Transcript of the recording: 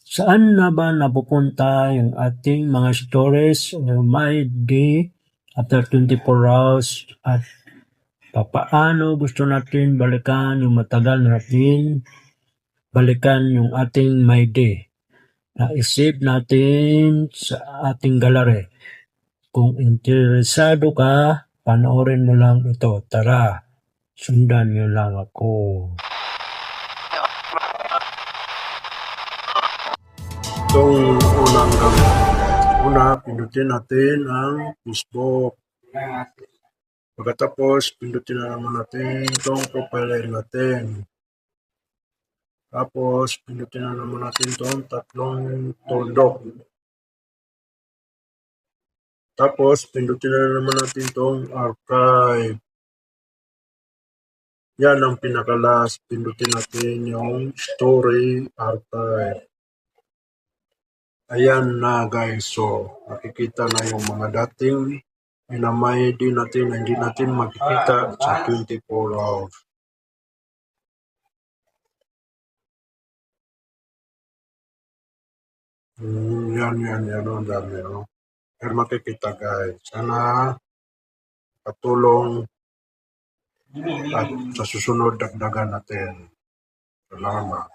Saan na ba napupunta yung ating mga stories my day after 24 hours at papaano gusto natin balikan yung matagal natin balikan yung ating my day. Na-save natin sa ating gallery. Kung interesado ka, panoorin mo lang ito. Tara, sundan niyo lang ako. Itong una, pindutin natin ang Facebook. Pagkatapos, pindutin na naman natin itong profile natin. Tapos, pindutin na naman natin itong tatlong tuldok. Tapos, pindutin na naman natin itong archive. Yan ang pinaka-last. Pindutin natin yung story archive. Ayan na guys. So, nakikita na yung mga dating inamay din natin na hindi natin makikita sa 24 hours. Yan. Ang dami. Pero makikita guys. Sana patulong at sa susunod dagdagan natin. Salamat.